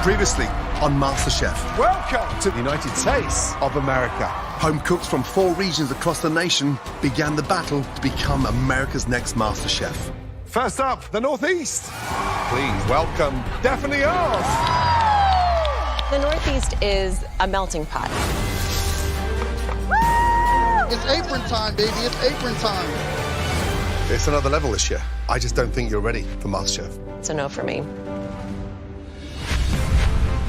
Previously on MasterChef. Welcome to the United States of America. Home cooks from 4 regions across the nation began the battle to become America's next MasterChef. First up, the Northeast. Please welcome Stephanie Oz. The Northeast is a melting pot. It's apron time, baby. It's apron time. It's another level this year. I just don't think you're ready for MasterChef. It's a no for me.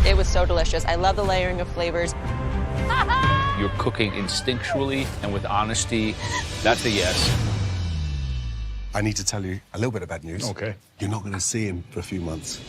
It was so delicious. I love the layering of flavors. You're cooking instinctually and with honesty. That's a yes. I need to tell you a little bit of bad news. Okay. You're not going to see him for a few months.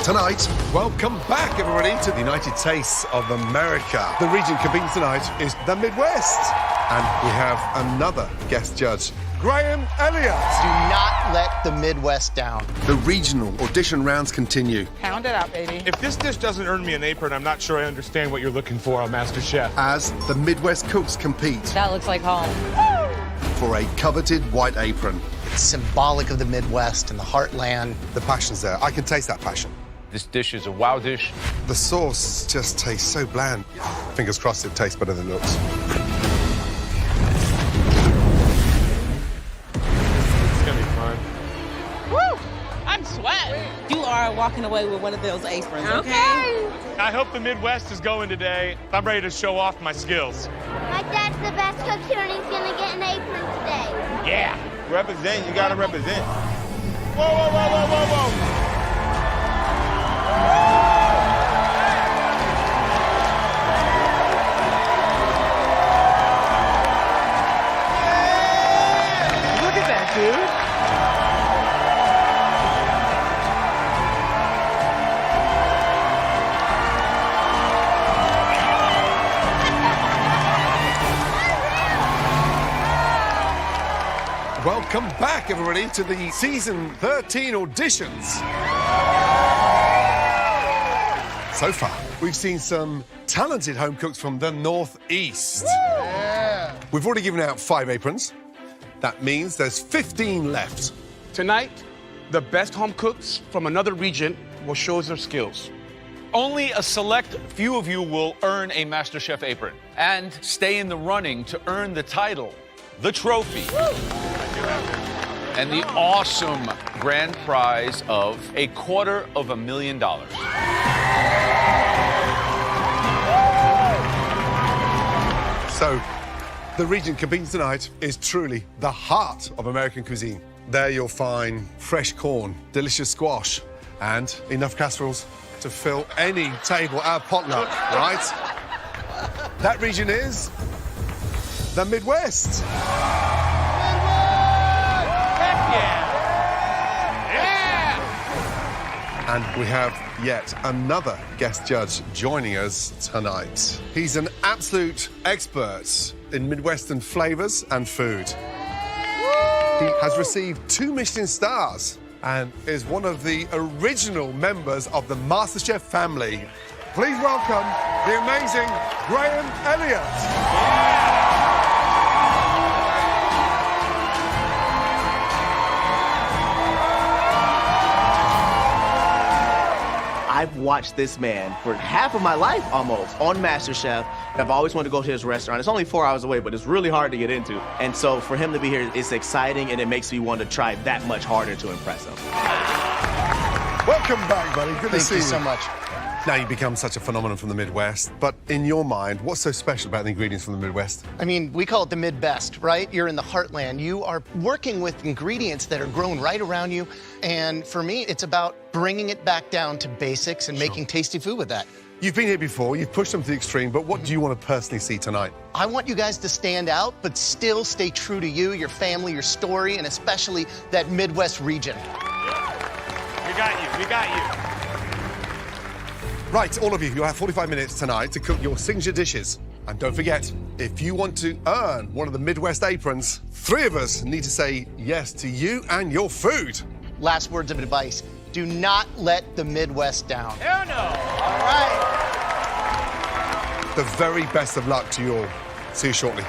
Tonight, Welcome back, everybody, to the United States of America. The region competing tonight is the Midwest. And we have another guest judge, Graham Elliott. Do not let the Midwest down. the regional audition rounds continue. Pound it out, baby. If this dish doesn't earn me an apron, I'm not sure I understand what you're looking for on MasterChef. As the Midwest cooks compete That looks like home. for a coveted white apron. It's symbolic of the Midwest and the heartland. The passion's there. I can taste that passion. This dish is a wow dish. The sauce just tastes so bland. Fingers crossed it tastes better than it looks. It's gonna be fun. Woo! I'm sweating. You are walking away with one of those aprons, okay? I hope the Midwest is going today. I'm ready to show off my skills. My dad's the best cook here and he's gonna get an apron today. Yeah. Represent, you gotta represent. Whoa, whoa, whoa, whoa, whoa, whoa. Look at that, dude. Welcome back, everybody, to the season 13 auditions. So far, we've seen some talented home cooks from the Northeast. Yeah. We've already given out 5 aprons. That means there's 15 left. Tonight, the best home cooks from another region will show us their skills. Only a select few of you will earn a MasterChef apron and stay in the running to earn the title, the trophy, and the awesome grand prize of $250,000. So, the region competing tonight is truly the heart of American cuisine. There you'll find fresh corn, delicious squash, and enough casseroles to fill any table at potluck, right? That region is the Midwest. And we have yet another guest judge joining us tonight. He's an absolute expert in Midwestern flavors and food. He has received 2 Michelin stars and is one of the original members of the MasterChef family. Please welcome the amazing Graham Elliott. I've watched this man for half of my life almost on MasterChef. I've always wanted to go to his restaurant. It's only 4 hours away, but it's really hard to get into. And so for him to be here, it's exciting and it makes me want to try that much harder to impress him. Welcome back, buddy. Good to see you. Thank you so much. Now you've become such a phenomenon from the Midwest, but in your mind, what's so special about the ingredients from the Midwest? I mean, we call it the Midbest, right? You're in the heartland. You are working with ingredients that are grown right around you. And for me, it's about bringing it back down to basics and making tasty food with that. You've been here before, you've pushed them to the extreme, but what do you want to personally see tonight? I want you guys to stand out, but still stay true to you, your family, your story, and especially that Midwest region. We got you. We got you. Right, all of you have 45 minutes tonight to cook your signature dishes. And don't forget, if you want to earn one of the Midwest aprons, 3 of us need to say yes to you and your food. Last words of advice. Do not let the Midwest down. Hell no. All right. The very best of luck to you all. See you shortly.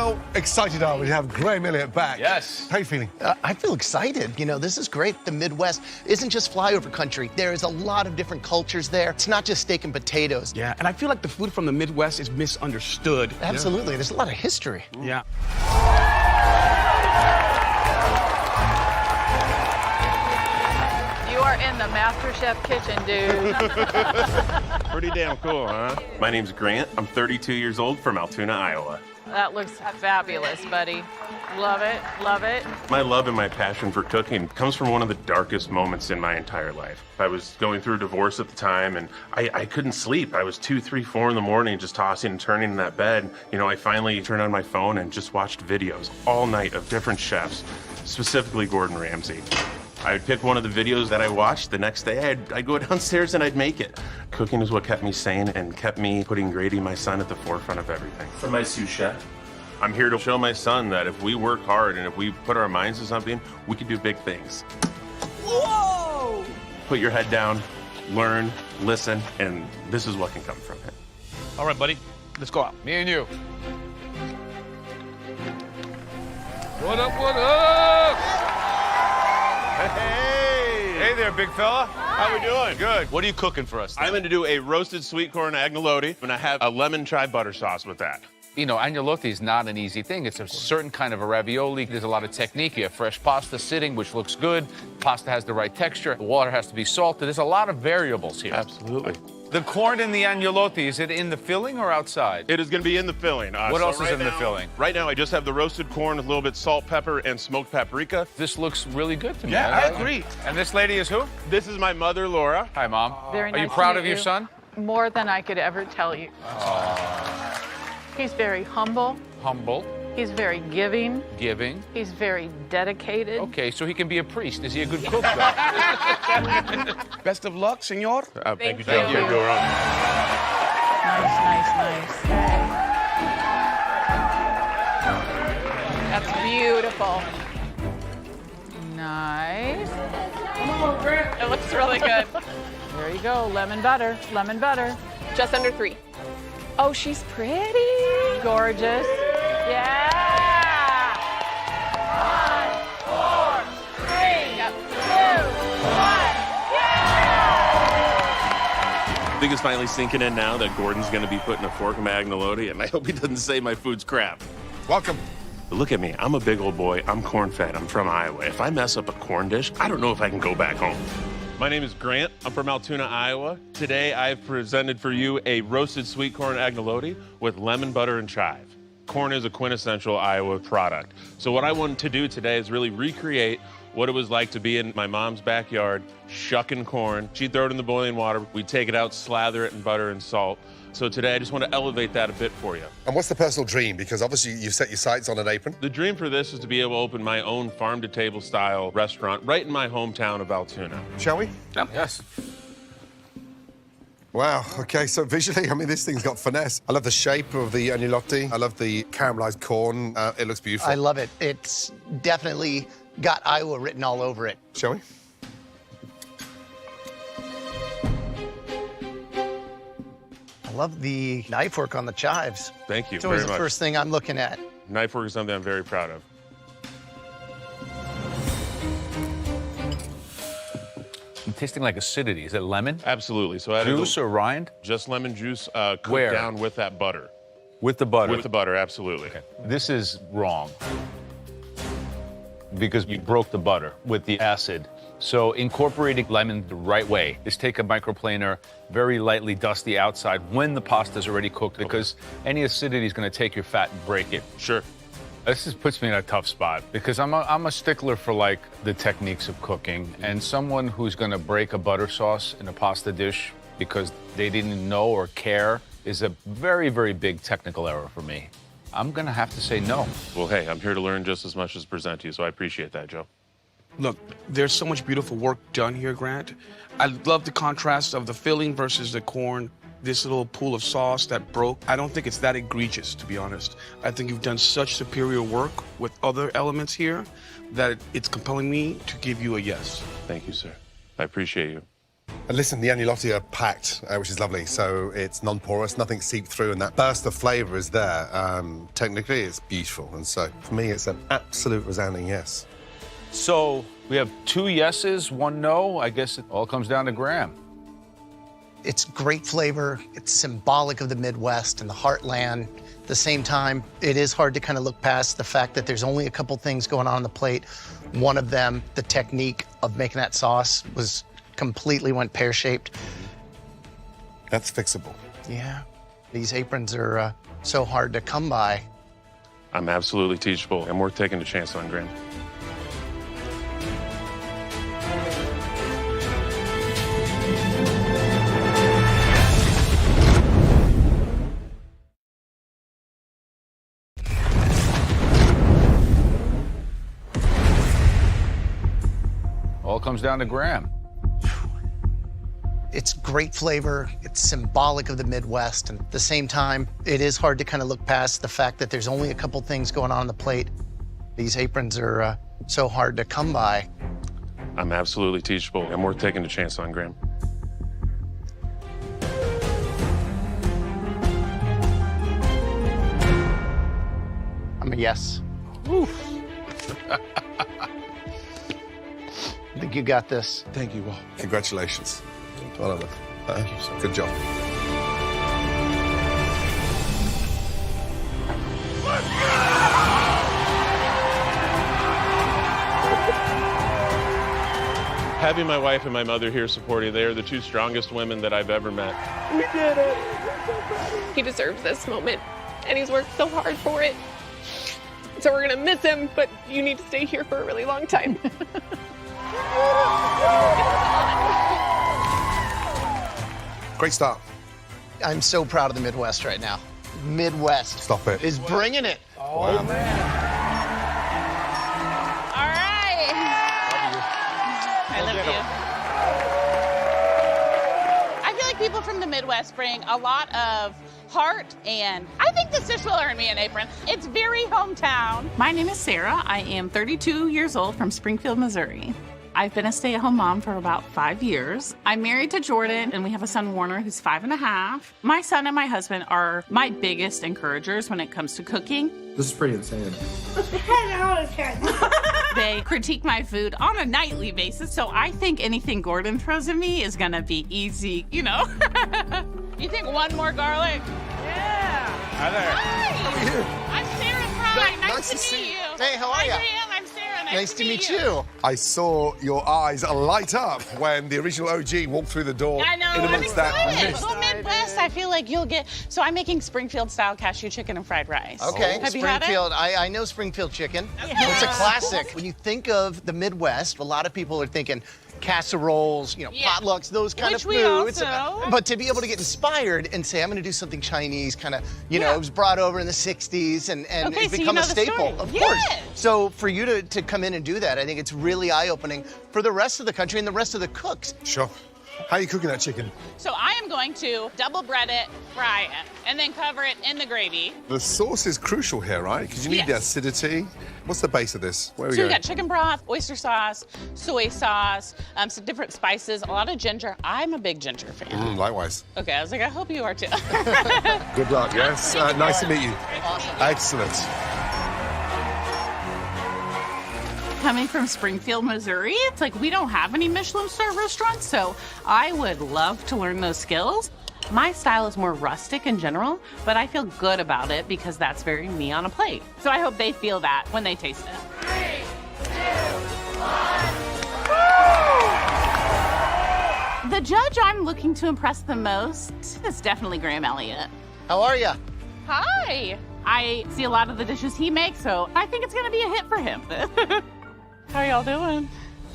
How excited are we to have Graham Elliott back? Yes. How are you feeling? I feel excited. You know, this is great. The Midwest isn't just flyover country. There is a lot of different cultures there. It's not just steak and potatoes. Yeah, and I feel like the food from the Midwest is misunderstood. Absolutely. There's a lot of history. Yeah. You are in the MasterChef kitchen, dude. Pretty damn cool, huh? My name's Grant. I'm 32 years old from Altoona, Iowa. That looks fabulous, buddy. Love it, love it. My love and my passion for cooking comes from one of the darkest moments in my entire life. I was going through a divorce at the time, and I couldn't sleep. I was 2, 3, 4 in the morning just tossing and turning in that bed. You know, I finally turned on my phone and just watched videos all night of different chefs, specifically Gordon Ramsay. I would pick one of the videos that I watched. The next day, I'd go downstairs and I'd make it. Cooking is what kept me sane and kept me putting Grady, my son, at the forefront of everything. For my sous chef, I'm here to show my son that if we work hard and if we put our minds to something, we can do big things. Whoa! Put your head down, learn, listen, and this is what can come from it. All right, buddy. Let's go out. Me and you. What up, what up? Hey! Hey there, big fella. How we doing? Good. What are you cooking for us? I'm going to do a roasted sweet corn agnolotti, and I have a lemon chive butter sauce with that. You know, agnolotti is not an easy thing. It's a certain kind of a ravioli. There's a lot of technique. You have fresh pasta sitting, which looks good. Pasta has the right texture. The water has to be salted. There's a lot of variables here. Absolutely. The corn in the agnolotti, is it in the filling or outside? It is going to be in the filling. What else is in the filling? Right now, I just have the roasted corn with a little bit salt, pepper, and smoked paprika. This looks really good to me. Yeah, I agree. And this lady is who? This is my mother, Laura. Hi, Mom. Very Are you nice proud to of meet your you. son? More than I could ever tell you. He's very humble. Humble, He's very giving. giving. He's very dedicated. Okay, so he can be a priest. Is he a good cook, though? Best of luck, senor. Thank you, Thank you. Joe. Go around. Nice. That's beautiful. Nice. It looks really good. There you go, lemon butter, lemon butter. Just under 3. Oh, she's pretty. Gorgeous. Yeah. 1, 4, 3, 2, 1. I think it's finally sinking in now that Gordon's going to be putting a fork in my agnolotti, and I hope he doesn't say my food's crap. Welcome. But look at me. I'm a big old boy. I'm corn-fed. I'm from Iowa. If I mess up a corn dish, I don't know if I can go back home. My name is Grant. I'm from Altoona, Iowa. Today, I've presented for you a roasted sweet corn agnolotti with lemon butter and chive. Corn is a quintessential Iowa product. So what I wanted to do today is really recreate what it was like to be in my mom's backyard, shucking corn. She'd throw it in the boiling water. We'd take it out, slather it in butter and salt. So today, I just want to elevate that a bit for you. And what's the personal dream? Because obviously you've set your sights on an apron. The dream for this is to be able to open my own farm-to-table style restaurant right in my hometown of Altoona. Shall we? Yes. Wow, okay, so visually, I mean, this thing's got finesse. I love the shape of the agnolotti. I love the caramelized corn. It looks beautiful. I love it. It's definitely got Iowa written all over it. Shall we? I love the knife work on the chives. Thank you It's always very the much. first thing I'm looking at. Knife work is something I'm very proud of. I'm tasting like acidity. Is it lemon? Absolutely. So I added Juice or rind? just lemon juice cooked Where? down with that butter. With the butter. With the butter, absolutely. Okay. This is wrong because you broke the butter with the acid. So incorporating lemon the right way is take a microplaner, very lightly dust the outside when the pasta's already cooked because any acidity is going to take your fat and break it. Sure. This just puts me in a tough spot because I'm a stickler for like the techniques of cooking, and someone who's going to break a butter sauce in a pasta dish because they didn't know or care is a very, very big technical error for me. I'm going to have to say no. Well, hey, I'm here to learn just as much as present to you, so I appreciate that, Joe. Look, there's so much beautiful work done here, Grant. I love the contrast of the filling versus the corn. This little pool of sauce that broke. I don't think it's that egregious, to be honest. I think you've done such superior work with other elements here that it's compelling me to give you a yes. Thank you, sir. I appreciate you. And listen, the agnolotti are packed, which is lovely. So it's non-porous, nothing seeped through, and that burst of flavour is there. Technically, it's beautiful. And so for me, it's an absolute resounding yes. So we have 2 yeses, 1 no. I guess it all comes down to Graham. It's great flavor. It's symbolic of the Midwest and the heartland. At the same time, it is hard to kind of look past the fact that there's only a couple things going on the plate. One of them, the technique of making that sauce, was completely went pear-shaped. That's fixable. Yeah. These aprons are so hard to come by. I'm absolutely teachable and worth taking a chance on, Graham. All comes down to Graham. It's great flavor. It's symbolic of the Midwest. And at the same time, it is hard to kind of look past the fact that there's only a couple things going on the plate. These aprons are so hard to come by. I'm absolutely teachable and worth taking a chance on, Graham. I'm a yes. I think you got this. Thank you. Well, congratulations. Well done. Thank you, sir. Good job. Having my wife and my mother here supporting, they are the 2 strongest women that I've ever met. We did it. He deserves this moment, and he's worked so hard for it. So we're gonna miss him, but you need to stay here for a really long time. Great start. I'm so proud of the Midwest right now. Midwest. Stop it. Is bringing it. Oh, man. All right. I love you. I feel like people from the Midwest bring a lot of heart, and I think this dish will earn me an apron. It's very hometown. My name is Sarah. I am 32 years old from Springfield, Missouri. I've been a stay-at-home mom for about 5 years. I'm married to Jordan, and we have a son, Warner, who's 5.5. My son and my husband are my biggest encouragers when it comes to cooking. This is pretty insane. They critique my food on a nightly basis, so I think anything Gordon throws at me is gonna be easy, you know? You think 1 more garlic? Yeah. Hi there. Hi. I'm Sarah Fry. Nice to meet you. Hey, how are you? Hi, Graham. I'm Sarah. Nice to meet you. I saw your eyes light up when the original OG walked through the door. I know, in I'm amongst that excited. mist. Well, Midwest, I feel like you'll get, so I'm making Springfield-style cashew chicken and fried rice. Okay, Have you had it? Springfield. I know Springfield chicken. It's a classic. When you think of the Midwest, a lot of people are thinking casseroles, you know, potlucks, those kind Which of we foods. also. But to be able to get inspired and say, I'm going to do something Chinese, kind of, you know, it was brought over in the 60s and Okay, it's so you become know a the staple. story. Of Yes. course. So for you to come in and do that, I think it's really eye-opening for the rest of the country and the rest of the cooks. Sure. How are you cooking that chicken? So I am going to double bread it, fry it, and then cover it in the gravy. The sauce is crucial here, right? Because you need the Yes. acidity. What's the base of this? Where are we So you going? got chicken broth, oyster sauce, soy sauce, some different spices, a lot of ginger. I'm a big ginger fan. Likewise. Okay, I was like, I hope you are too. Good luck, yes. Nice to meet you. Excellent. Coming from Springfield, Missouri, it's like we don't have any Michelin star restaurants, so I would love to learn those skills. My style is more rustic in general, but I feel good about it because that's very me on a plate. So I hope they feel that when they taste it. 3, 2, 1. The judge I'm looking to impress the most is definitely Graham Elliott. How are you? Hi. I see a lot of the dishes he makes, so I think it's gonna be a hit for him. How y'all doing?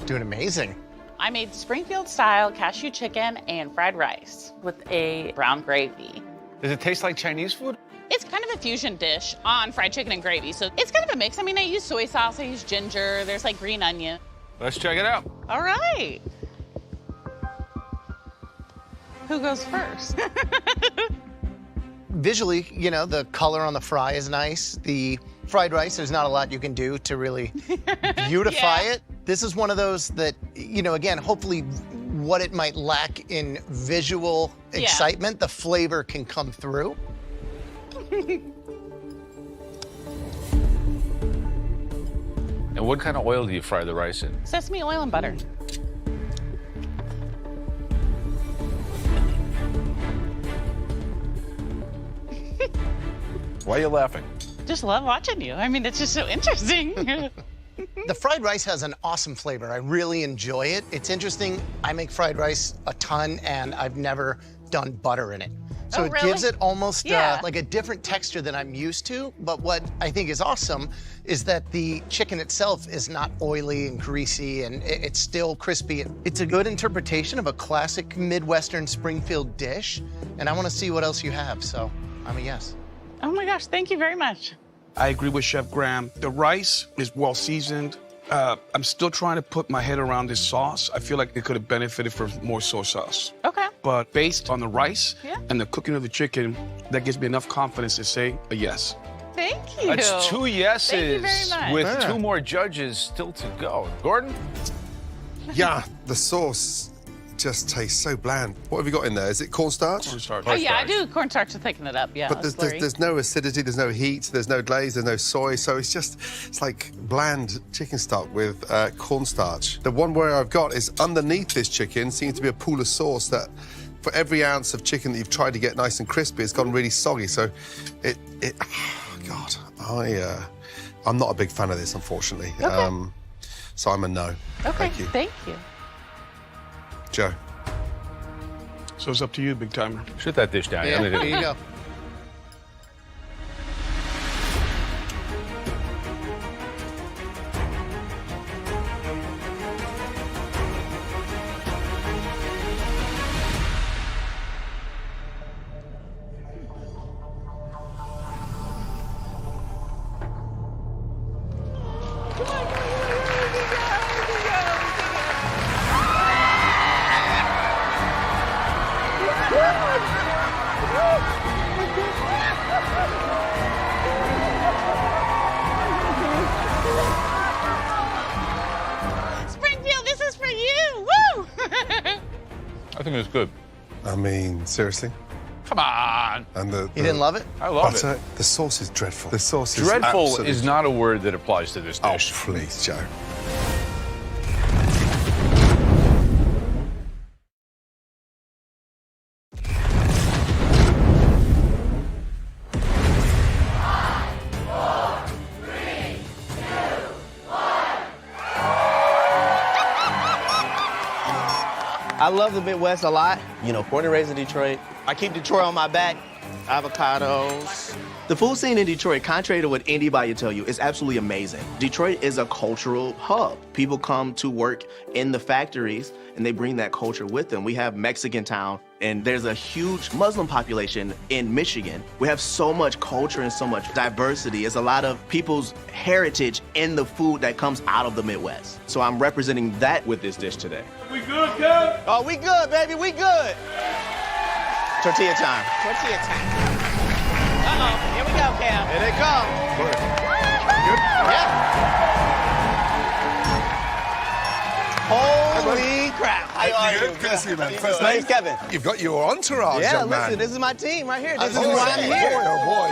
Doing amazing. I made Springfield-style cashew chicken and fried rice with a brown gravy. Does it taste like Chinese food? It's kind of a fusion dish on fried chicken and gravy, so it's kind of a mix. I mean, I use soy sauce, I use ginger, there's like green onion. Let's check it out. All right. Who goes first? Visually, you know, the color on the fry is nice. The fried rice, there's not a lot you can do to really beautify it. This is one of those that, you know, again, hopefully what it might lack in visual excitement, the flavor can come through. And what kind of oil do you fry the rice in? Sesame oil and butter. Why are you laughing? Just love watching you. I mean, it's just so interesting. The fried rice has an awesome flavor. I really enjoy it. It's interesting. I make fried rice a ton, and I've never done butter in it. So it gives it almost like a different texture than I'm used to. But what I think is awesome is that the chicken itself is not oily and greasy, and it's still crispy. It's a good interpretation of a classic Midwestern Springfield dish, and I want to see what else you have, so I'm a yes. Oh my gosh, thank you very much. I agree with Chef Graham. The rice is well seasoned. I'm still trying to put my head around this sauce. I feel like it could have benefited from more soy sauce. Okay. But based on the rice and the cooking of the chicken, that gives me enough confidence to say a yes. Thank you. That's 2 yeses Thank you very much. with 2 more judges still to go. Gordon? Yeah, the sauce just tastes so bland. What have you got in there? Is it cornstarch? Cornstarch. Oh, yeah, I do cornstarch to thicken it up, yeah. But there's no acidity, there's no heat, there's no glaze, there's no soy, so it's like bland chicken stock with cornstarch. The one worry I've got is underneath this chicken seems to be a pool of sauce that for every ounce of chicken that you've tried to get nice and crispy, it's gone really soggy, so God, I'm not a big fan of this, unfortunately. Okay. So I'm a no. Okay, Thank you. thank you. Joe. So it's up to you, big timer. Shut that dish down. Yeah, there you go. Springfield, this is for you. Woo! I think it's good. I mean, seriously? Come on. And You didn't love it? I love it. The sauce is dreadful. The sauce is Dreadful absolutely... is not a word that applies to this dish. Oh, please, Joe. I love the Midwest a lot. You know, born and raised in Detroit. I keep Detroit on my back. Avocados. The food scene in Detroit, contrary to what anybody tell you, is absolutely amazing. Detroit is a cultural hub. People come to work in the factories and they bring that culture with them. We have Mexican Town, and there's a huge Muslim population in Michigan. We have so much culture and so much diversity. It's a lot of people's heritage in the food that comes out of the Midwest. So I'm representing that with this dish today. We good, Kev? Oh, we good, baby, we good. Tortilla time. Tortilla time. Uh-oh, here we go, Cam. Here they come. Good? Yeah. Holy crap. How are you? Good to see you, man. My name's Kevin. You've got your entourage, Yeah, young man. listen, this is my team right here. This is Oh, why I'm here. boy, oh, boy.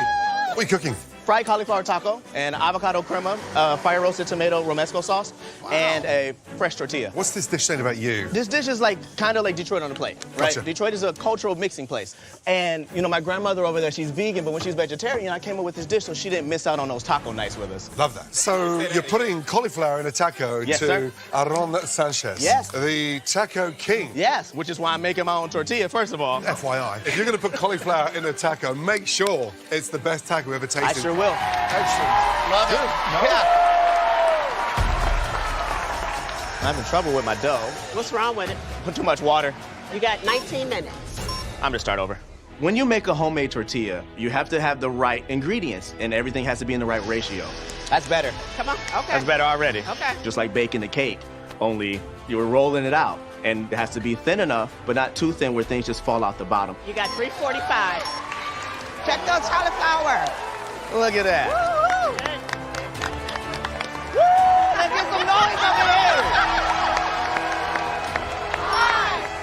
What are you cooking? Fried cauliflower taco and avocado crema, fire roasted tomato romesco sauce, and a fresh tortilla. What's this dish saying about you? This dish is like kind of like Detroit on the plate, right? Gotcha. Detroit is a cultural mixing place. And you know, my grandmother over there, she's vegan, but when she's vegetarian, I came up with this dish so she didn't miss out on those taco nights with us. Love that. So you're putting cauliflower in a taco Yes, to sir. Aaron Sanchez. Yes. The taco king. Yes, which is why I'm making my own tortilla, first of all. FYI, if you're going to put cauliflower in a taco, make sure it's the best taco ever tasted. I sure will. Excellent. Love it. Yeah. I'm having trouble with my dough. What's wrong with it? Put too much water. You got 19 minutes. I'm gonna start over. When you make a homemade tortilla, you have to have the right ingredients, and everything has to be in the right ratio. That's better. Come on, okay. That's better already. Okay. Just like baking a cake, only you're rolling it out. And it has to be thin enough, but not too thin where things just fall out the bottom. You got 345. Check those cauliflower. Look at that. Woo! Woo! Let's get some noise over here. 5,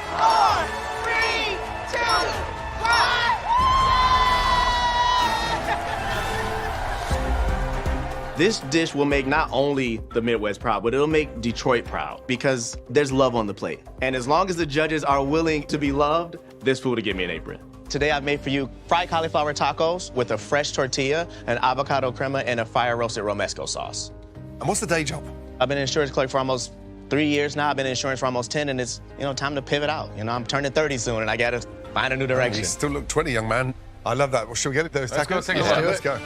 This dish will make not only the Midwest proud, but it'll make Detroit proud because there's love on the plate. And as long as the judges are willing to be loved, this food will get me an apron. Today I've made for you fried cauliflower tacos with a fresh tortilla, an avocado crema, and a fire-roasted romesco sauce. And what's the day job? I've been an insurance clerk for almost 3 years now. I've been in insurance for almost 10, and it's, time to pivot out. I'm turning 30 soon, and I gotta find a new direction. You still look 20, young man. I love that. Well, shall we get it? Those Let's go tacos? take a Yeah, look. let's go.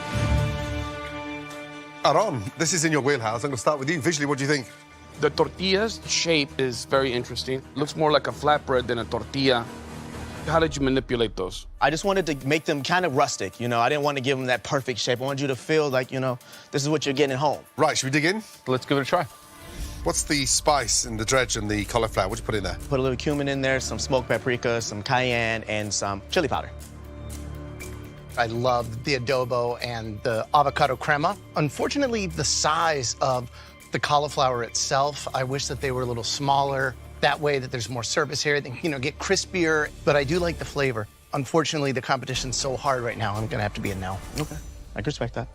Aaron, this is in your wheelhouse. I'm going to start with you. Visually, what do you think? The tortilla's shape is very interesting. Looks more like a flatbread than a tortilla. How did you manipulate those? I just wanted to make them kind of rustic, I didn't want to give them that perfect shape. I wanted you to feel like, this is what you're getting at home. Right, should we dig in? Let's give it a try. What's the spice in the dredge and the cauliflower? What do you put in there? Put a little cumin in there, some smoked paprika, some cayenne, and some chili powder. I love the adobo and the avocado crema. Unfortunately, the size of the cauliflower itself, I wish that they were a little smaller. That way that there's more surface area, they can, get crispier. But I do like the flavor. Unfortunately, the competition's so hard right now, I'm gonna have to be a no. Okay, I can respect that.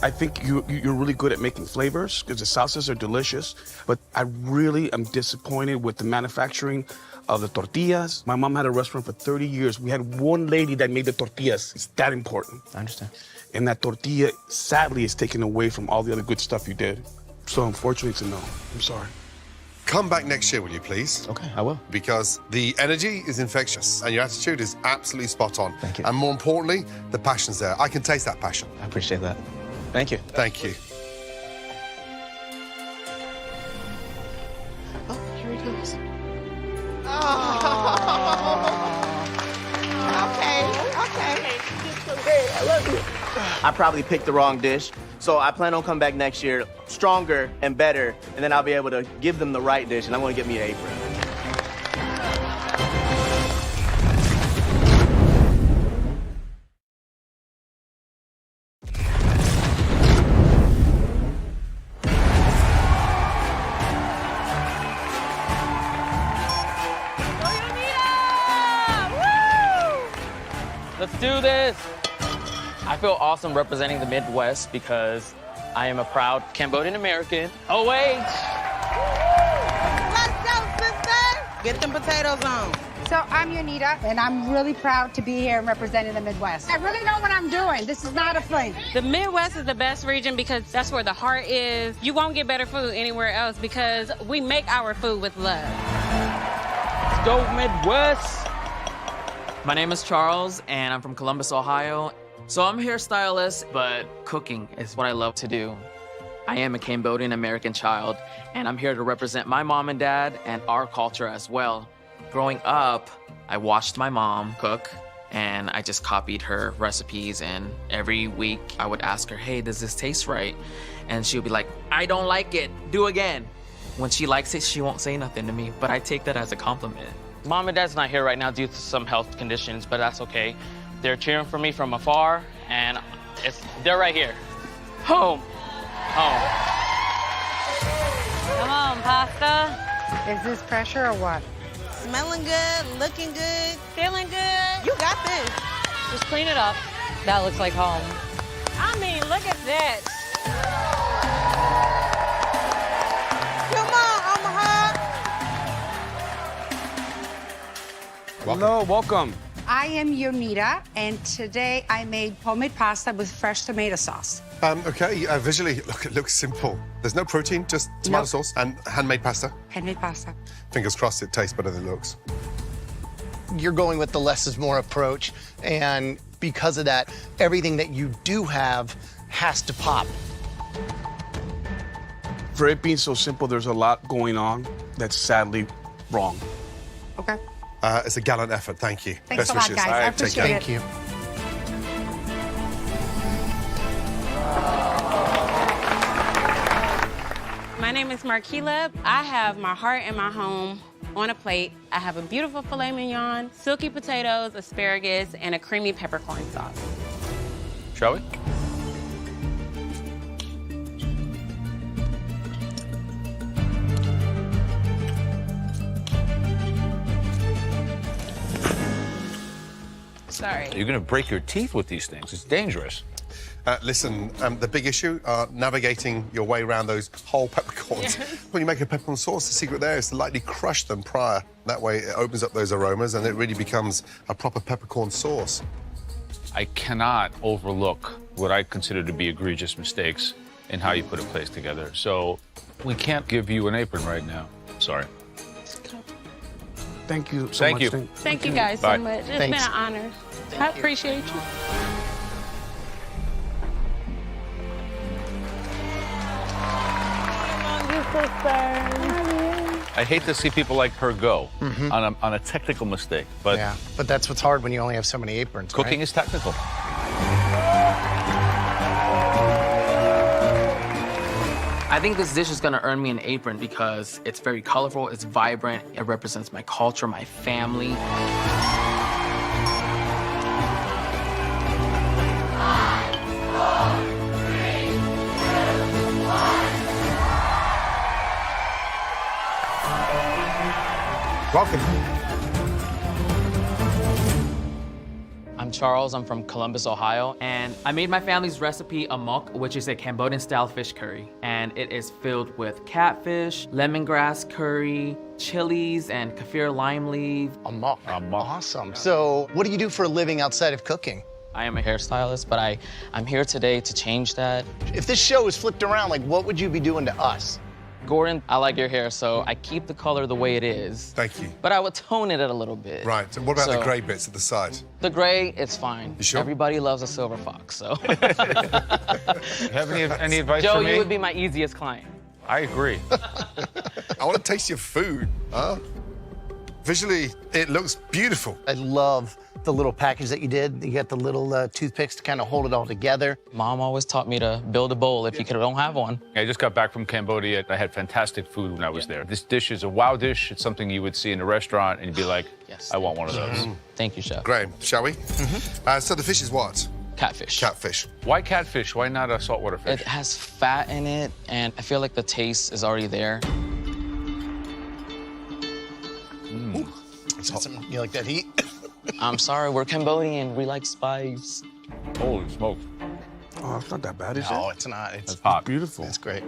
I think you're really good at making flavors because the salsas are delicious, but I really am disappointed with the manufacturing of the tortillas. My mom had a restaurant for 30 years. We had one lady that made the tortillas. It's that important. I understand. And that tortilla, sadly, is taken away from all the other good stuff you did. So unfortunately, it's a no. I'm sorry. Come back next year, will you, please? Okay, I will. Because the energy is infectious and your attitude is absolutely spot on. Thank you. And more importantly, the passion's there. I can taste that passion. I appreciate that. Thank you. Thank you. Oh, here he comes. I probably picked the wrong dish, so I plan on coming back next year stronger and better, and then I'll be able to give them the right dish, and I'm gonna get me an apron. Let's do this. I feel awesome representing the Midwest because I am a proud Cambodian American. Oh, wait. Let's go, sister. Get them potatoes on. So I'm Yonita, and I'm really proud to be here and representing the Midwest. I really know what I'm doing. This is not a fling. The Midwest is the best region because that's where the heart is. You won't get better food anywhere else because we make our food with love. Let's go, Midwest. My name is Charles, and I'm from Columbus, Ohio. So I'm a hairstylist, but cooking is what I love to do. I am a Cambodian American child, and I'm here to represent my mom and dad and our culture as well. Growing up, I watched my mom cook, and I just copied her recipes, and every week I would ask her, hey, does this taste right? And she would be like, I don't like it, do again. When she likes it, she won't say nothing to me, but I take that as a compliment. Mom and Dad's not here right now due to some health conditions, but that's okay. They're cheering for me from afar, and they're right here. Home. Home. Come on, pasta. Is this pressure or what? Smelling good, looking good, feeling good. You got this. Just clean it up. That looks like home. I mean, look at that. Come on, Omaha. Hello, welcome. I am Yonita, and today I made homemade pasta with fresh tomato sauce. Okay, visually, look, it looks simple. There's no protein, just tomato sauce and handmade pasta. Handmade pasta. Fingers crossed it tastes better than it looks. You're going with the less is more approach, and because of that, everything that you do have has to pop. For it being so simple, there's a lot going on that's sadly wrong. Okay. It's a gallant effort, thank you. Thanks Best a lot, wishes. guys. I appreciate it. Thank you. My name is Marquila. I have my heart and my home on a plate. I have a beautiful filet mignon, silky potatoes, asparagus, and a creamy peppercorn sauce. Shall we? Sorry. You're gonna break your teeth with these things. It's dangerous. Listen, the big issue, navigating your way around those whole peppercorns. When you make a peppercorn sauce, the secret there is to lightly crush them prior. That way it opens up those aromas and it really becomes a proper peppercorn sauce. I cannot overlook what I consider to be egregious mistakes in how you put a place together. So we can't give you an apron right now. Sorry. Thank you so much. Thank you guys Bye. so much. It's Thanks. been an honor. I appreciate you. I hate to see people like her go on a technical mistake, but Yeah, but that's what's hard when you only have so many aprons. cooking right? is technical. I think this dish is gonna earn me an apron because it's very colorful, it's vibrant, it represents my culture, my family. Welcome. I'm Charles, I'm from Columbus, Ohio, and I made my family's recipe amok, which is a Cambodian-style fish curry. And it is filled with catfish, lemongrass curry, chilies, and kaffir lime leaf. Amok. Awesome. So what do you do for a living outside of cooking? I am a hairstylist, but I'm here today to change that. If this show was flipped around, like, what would you be doing to us? Gordon, I like your hair, so I keep the color the way it is. Thank you. But I would tone it a little bit. Right. And what about the So- grey bits at the side? The gray, it's fine. You sure? Everybody loves a silver fox, so. Have any advice Joe, for me? you would be my easiest client. I agree. I want to taste your food. Huh? Visually, it looks beautiful. I love the little package that you did. You got the little toothpicks to kind of hold it all together. Mom always taught me to build a bowl if you don't have one. I just got back from Cambodia. I had fantastic food when I was there. This dish is a wow dish. It's something you would see in a restaurant and you'd be like, Yes. I want one of those. Thank you, Chef. Graham, shall we? So the fish is what? Catfish. Catfish. Why catfish? Why not a saltwater fish? It has fat in it, and I feel like the taste is already there. You like that heat? I'm sorry, we're Cambodian. We like spice. Holy smokes. Oh, it's not that bad, is No, it? it's not. It's hot. Beautiful. It's great.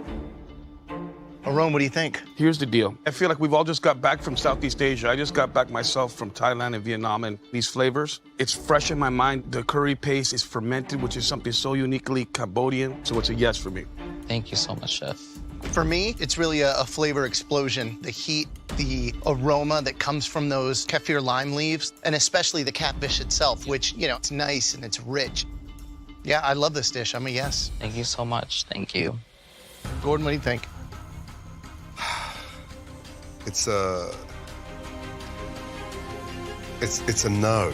Arone, what do you think? Here's the deal. I feel like we've all just got back from Southeast Asia. I just got back myself from Thailand and Vietnam, and these flavors, it's fresh in my mind. The curry paste is fermented, which is something so uniquely Cambodian, so it's a yes for me. Thank you so much, Chef. For me, it's really a flavor explosion. The heat, the aroma that comes from those kaffir lime leaves, and especially the catfish itself, which, you know, it's nice and it's rich. Yeah, I love this dish. I'm a yes. Thank you so much. Thank you. Gordon, what do you think? It's a no.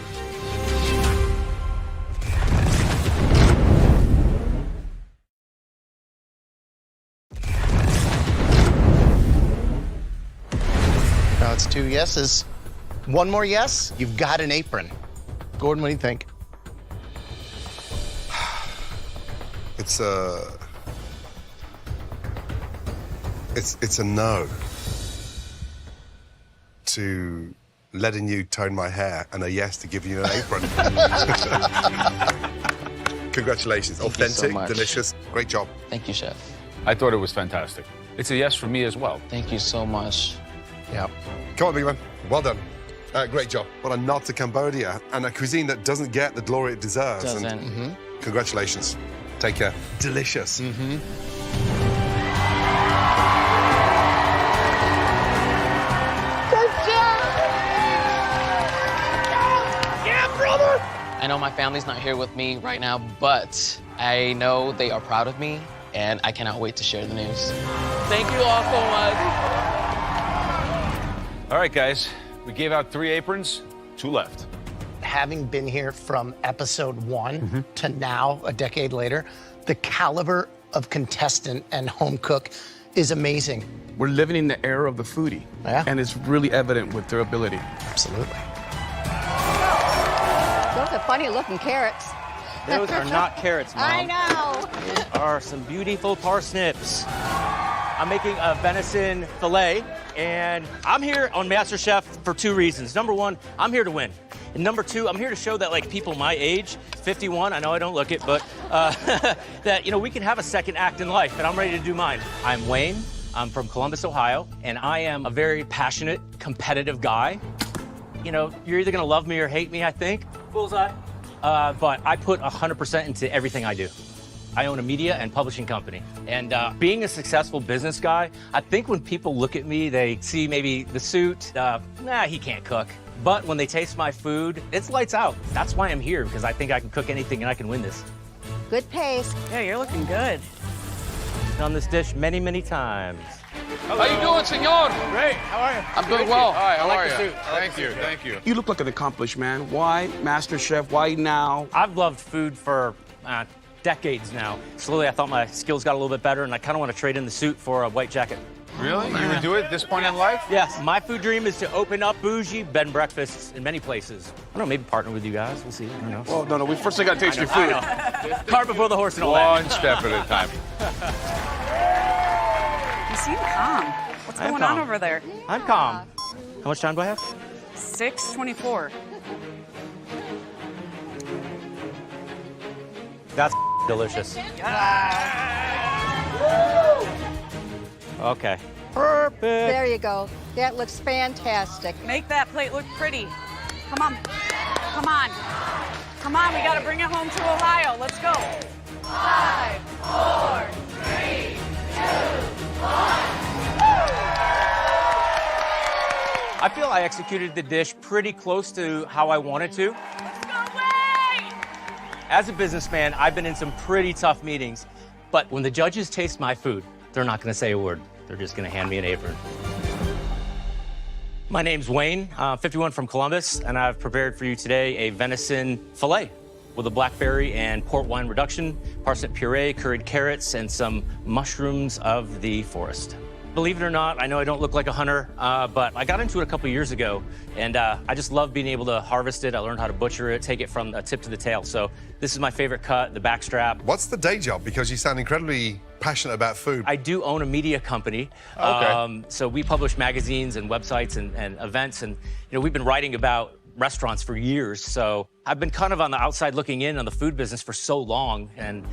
Now it's 2 yeses. One more yes, you've got an apron. Gordon, what do you think? It's a no to letting you tone my hair, and a yes to giving you an apron. Congratulations. Thank you so Authentic, much. delicious. Great job. Thank you, Chef. I thought it was fantastic. It's a yes for me as well. Thank you so much. Yeah. Come on, big man. Well done. Great job. What a nod to Cambodia and a cuisine that doesn't get the glory it deserves. Doesn't. And congratulations. Take care. Delicious. I know my family's not here with me right now, but I know they are proud of me, and I cannot wait to share the news. Thank you all so much. All right, guys. We gave out 3 aprons, 2 left. Having been here from episode 1 to now, a decade later, the caliber of contestant and home cook is amazing. We're living in the era of the foodie, and it's really evident with their ability. Absolutely. Those are funny-looking carrots. Those are not carrots, Mom. I know. Those are some beautiful parsnips. I'm making a venison fillet, and I'm here on MasterChef for 2 reasons. Number 1, I'm here to win. And number two, I'm here to show that like people my age, 51, I know I don't look it, but that, you know, we can have a second act in life, and I'm ready to do mine. I'm Wayne, I'm from Columbus, Ohio, and I am a very passionate, competitive guy. You know, you're either gonna love me or hate me, I think. Bullseye. But I put 100% into everything I do. I own a media and publishing company. And being a successful business guy, I think when people look at me, they see maybe the suit, he can't cook. But when they taste my food, it's lights out. That's why I'm here, because I think I can cook anything and I can win this. Good pace. Yeah, you're looking good. Done this dish many, many times. How you doing, senor? Great, how are you? I'm doing well. Hi, how are you? Thank you. Thank you. You look like an accomplished man. Why MasterChef? Why now? I've loved food for decades now. Slowly, I thought my skills got a little bit better, and I kind of want to trade in the suit for a white jacket. Really? You would do it at this point in life? Yes. My food dream is to open up bougie bed and breakfasts in many places. I don't know, maybe partner with you guys. We'll see. Who knows? Well, no. We first got to taste your food. Cart before the horse and all that. One step at a time. You seem calm. What's going on over there? I'm calm. How much time do I have? 6:24. That's delicious. Okay. Perfect. There you go. That looks fantastic. Make that plate look pretty. Come on. Come on. Come on, we got to bring it home to Ohio. Let's go. 5, 4, 3, 2, 1. I feel I executed the dish pretty close to how I wanted to. Let's go, Wayne! As a businessman, I've been in some pretty tough meetings, but when the judges taste my food, they're not gonna say a word. They're just gonna hand me an apron. My name's Wayne, 51 from Columbus, and I've prepared for you today a venison filet with a blackberry and port wine reduction, parsnip puree, curried carrots, and some mushrooms of the forest. Believe it or not, I know I don't look like a hunter, but I got into it a couple years ago, and I just love being able to harvest it. I learned how to butcher it, take it from a tip to the tail. So this is my favorite cut, the back strap. What's the day job? Because you sound incredibly passionate about food. I do own a media company. Okay. So we publish magazines and websites and events, and you know we've been writing about restaurants for years. So I've been kind of on the outside looking in on the food business for so long, and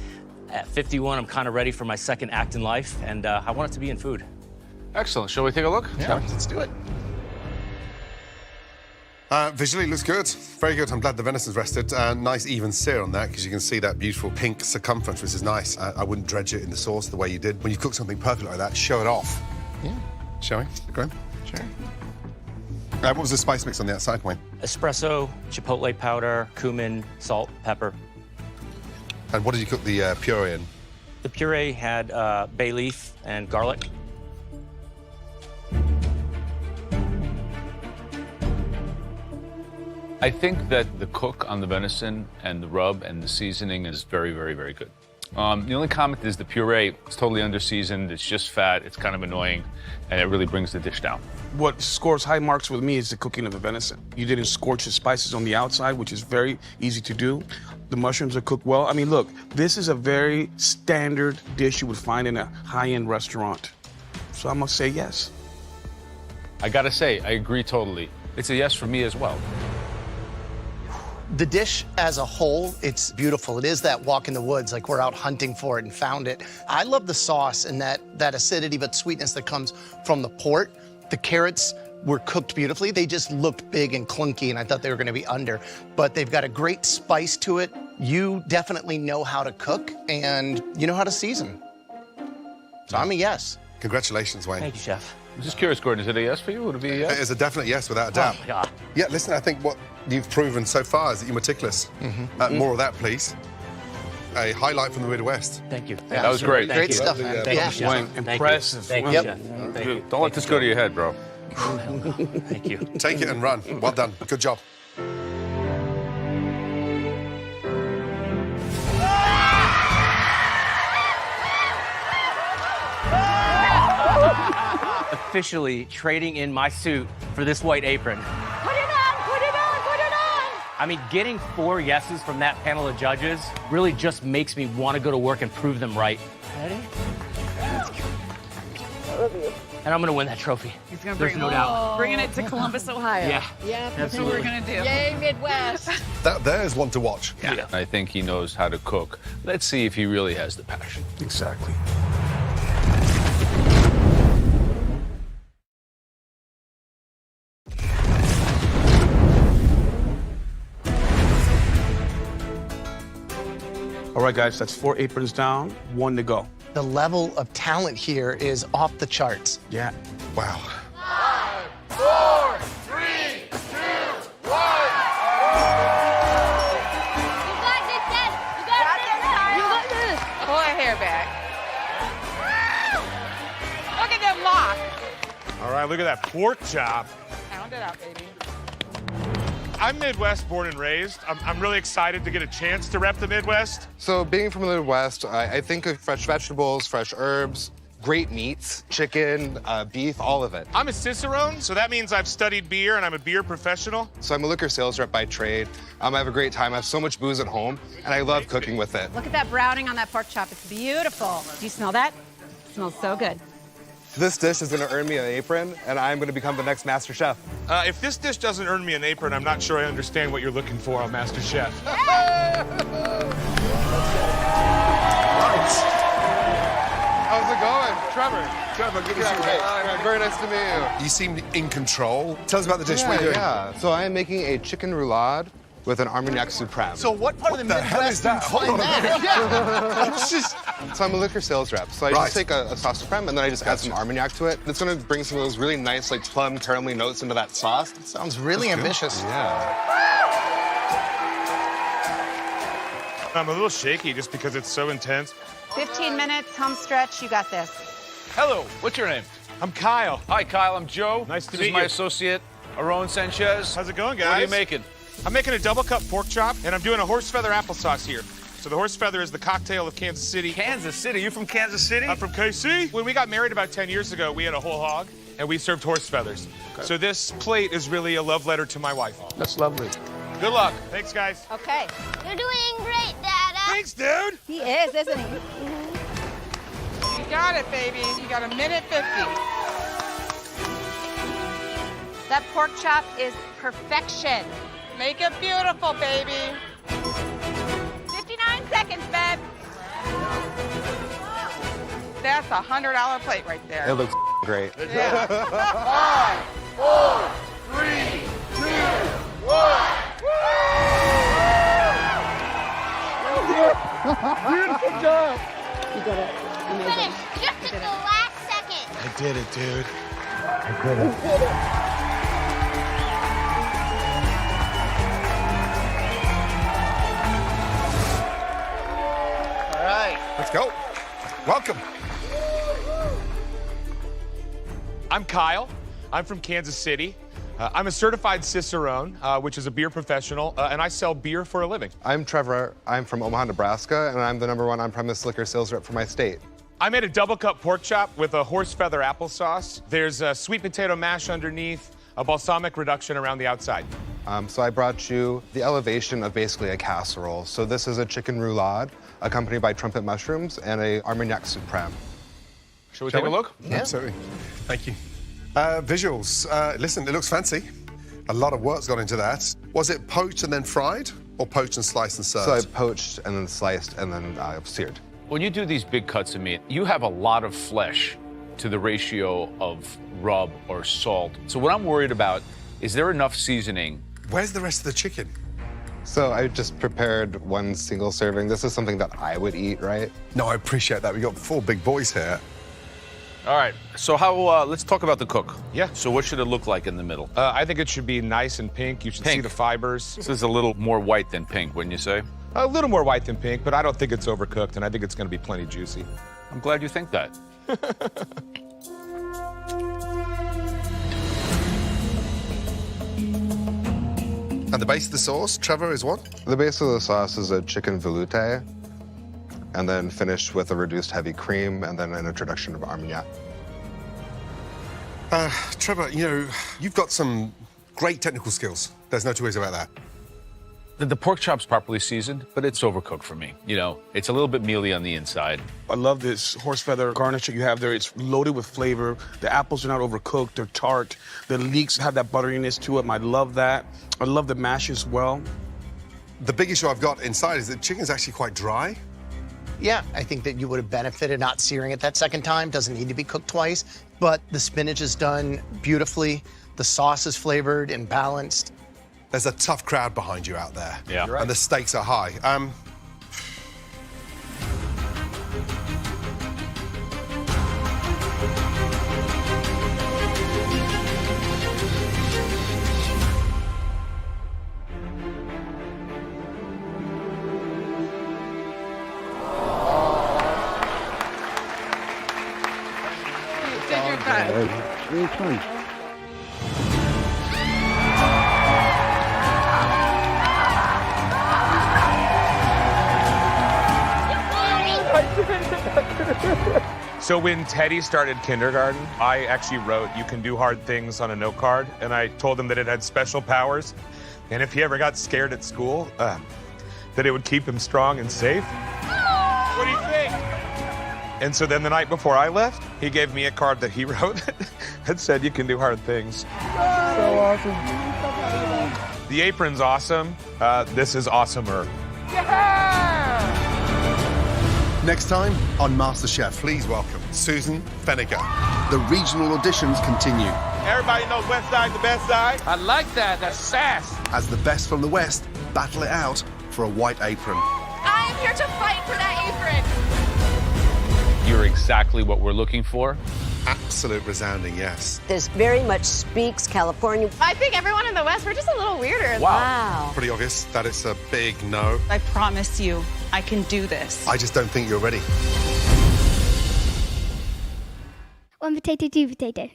at 51, I'm kind of ready for my second act in life, and I want it to be in food. Excellent. Shall we take a look? Yeah, let's do it. Visually, looks good. Very good. I'm glad the venison's rested. Nice even sear on that, because you can see that beautiful pink circumference, which is nice. I wouldn't dredge it in the sauce the way you did. When you cook something perfect like that, show it off. Yeah. Shall we? Graham? Sure. What was the spice mix on the outside, Wayne? Espresso, chipotle powder, cumin, salt, pepper. And what did you cook the puree in? The puree had bay leaf and garlic. I think that the cook on the venison and the rub and the seasoning is very, very, very good. The only comment is the puree is totally under-seasoned. It's just fat. It's kind of annoying, and it really brings the dish down. What scores high marks with me is the cooking of the venison. You didn't scorch the spices on the outside, which is very easy to do. The mushrooms are cooked well. I mean, look, this is a very standard dish you would find in a high-end restaurant. So I must say yes. I gotta say, I agree totally. It's a yes for me as well. The dish as a whole, it's beautiful. It is that walk in the woods, like we're out hunting for it and found it. I love the sauce and that acidity but sweetness that comes from the port. The carrots were cooked beautifully. They just looked big and clunky, and I thought they were gonna be under. But they've got a great spice to it. You definitely know how to cook, and you know how to season. So I'm a yes. Congratulations, Wayne. Thank you, Chef. I'm just curious, Gordon, is it a yes for you? Would it be a yes? It is a definite yes, without a doubt. Oh, my God. Yeah, listen, I think what you've proven so far is that you're meticulous. More of that, please. A highlight from the Midwest. Thank you. Yeah, that was great. Great stuff, man. Thank Yeah. you, Chef. Wayne, impressive. Thank you, Chef. Thank you. Don't let this go to your head, bro. Thank you. Take it and run. Well done. Good job. Officially trading in my suit for this white apron. Put it on, put it on, put it on! I mean, getting 4 yeses from that panel of judges really just makes me want to go to work and prove them right. Ready? Let's go. love you. And I'm gonna win that trophy. He's gonna There's bring no doubt. bringing it to Columbus, Ohio. Yeah. Yeah, that's Absolutely. what we're gonna do. Yay, Midwest. There's one to watch. Yeah. I think he knows how to cook. Let's see if he really has the passion. Exactly. All right, guys, that's 4 aprons down, 1 to go. The level of talent here is off the charts. Yeah. Wow. 5, 4, 3, 2, 1. You got this, Dad. You got this. You got this. Pull her hair back. Look at them locks. All right, look at that pork chop. Pound it out, baby. I'm Midwest born and raised. I'm really excited to get a chance to rep the Midwest. So being from the Midwest, I think of fresh vegetables, fresh herbs, great meats, chicken, beef, all of it. I'm a Cicerone, so that means I've studied beer and I'm a beer professional. So I'm a liquor sales rep by trade. I have a great time. I have so much booze at home, and I love cooking with it. Look at that browning on that pork chop. It's beautiful. Do you smell that? It smells so good. This dish is going to earn me an apron, and I'm going to become the next Master Chef. If this dish doesn't earn me an apron, I'm not sure I understand what you're looking for on MasterChef. How's it going? Trevor, good to see you. Trevor, very nice to meet you. You seem in control. Tell us about the dish. Yeah, What are you doing? yeah. So I am making a chicken roulade with an Armagnac Supreme. So what part of the hell is that? Hold on a minute. So I'm a liquor sales rep. So I Right. just take a sauce supreme and then I just add some Armagnac to it. It's gonna bring some of those really nice, like plum caramelly notes into that sauce. Sounds really That's good. ambitious. Yeah. I'm a little shaky just because it's so intense. 15 minutes, home stretch. You got this. Hello, what's your name? I'm Kyle. Hi, Kyle, I'm Joe. Nice to This meet is my you. associate, Aaron Sanchez. How's it going, guys? What are you making? I'm making a double cup pork chop, and I'm doing a horse feather applesauce here. So the horse feather is the cocktail of Kansas City. Kansas City? You from Kansas City? I'm from KC. When we got married about 10 years ago, we had a whole hog, and we served horse feathers. Okay. So this plate is really a love letter to my wife. That's lovely. Good luck. Thanks, guys. Okay. You're doing great, Dada. Thanks, dude. He is, isn't he? You got it, baby. You got 1:50. That pork chop is perfection. Make it beautiful, baby. 59 seconds, babe. That's a $100 plate right there. It looks great. Yeah. 5, 4, 3, 2, 1. Beautiful job. You got it. Finish just at the last second. I did it, dude. All right. Let's go. Welcome. I'm Kyle. I'm from Kansas City. I'm a certified Cicerone, which is a beer professional, and I sell beer for a living. I'm Trevor. I'm from Omaha, Nebraska, and I'm the #1 on-premise liquor sales rep for my state. I made a double cup pork chop with a horse feather applesauce. There's a sweet potato mash underneath, a balsamic reduction around the outside. So I brought you the elevation of basically a casserole. So this is a chicken roulade, accompanied by trumpet mushrooms and a Armagnac Supreme. Shall we take a look? Absolutely. Thank you. Visuals. Listen, it looks fancy. A lot of work's gone into that. Was it poached and then fried, or poached and sliced and served? So I poached and then sliced and then seared. When you do these big cuts of meat, you have a lot of flesh to the ratio of rub or salt. So what I'm worried about, is there enough seasoning? Where's the rest of the chicken? So I just prepared one single serving. This is something that I would eat, right? No, I appreciate that. We got 4 big boys here. All right, so let's talk about the cook. Yeah. So what should it look like in the middle? I think it should be nice and pink. You should see the fibers. This is a little more white than pink, wouldn't you say? A little more white than pink, but I don't think it's overcooked, and I think it's going to be plenty juicy. I'm glad you think that. And the base of the sauce, Trevor, is what? The base of the sauce is a chicken velouté, and then finished with a reduced heavy cream, and then an introduction of Armagnac. Trevor, you know, you've got some great technical skills. There's no two ways about that. The pork chop's properly seasoned, but it's overcooked for me. You know, it's a little bit mealy on the inside. I love this horse feather garnish that you have there. It's loaded with flavor. The apples are not overcooked. They're tart. The leeks have that butteriness to them. I love that. I love the mash as well. The big issue I've got inside is that chicken's actually quite dry. Yeah, I think that you would have benefited not searing it that second time. Doesn't need to be cooked twice. But the spinach is done beautifully. The sauce is flavored and balanced. There's a tough crowd behind you out there. Yeah. And the stakes are high. Very fun. So when Teddy started kindergarten, I actually wrote, "You can do hard things" on a note card, and I told him that it had special powers, and if he ever got scared at school, that it would keep him strong and safe. What do you think? And so then the night before I left, he gave me a card that he wrote that said, "You can do hard things." So awesome. The apron's awesome. This is awesomer. Next time on MasterChef, Please welcome Susan Feniger. the regional auditions continue Everybody knows West Side's the best side. I like that. That's sass. as the best from the West battle it out for a white apron. I am here to fight for that apron. You're exactly what we're looking for. Absolute resounding yes. This very much speaks California. I think everyone in the West, we're just a little weirder. Wow. Pretty obvious that it's a big no. I promise you, I can do this. I just don't think you're ready. One potato, two potato.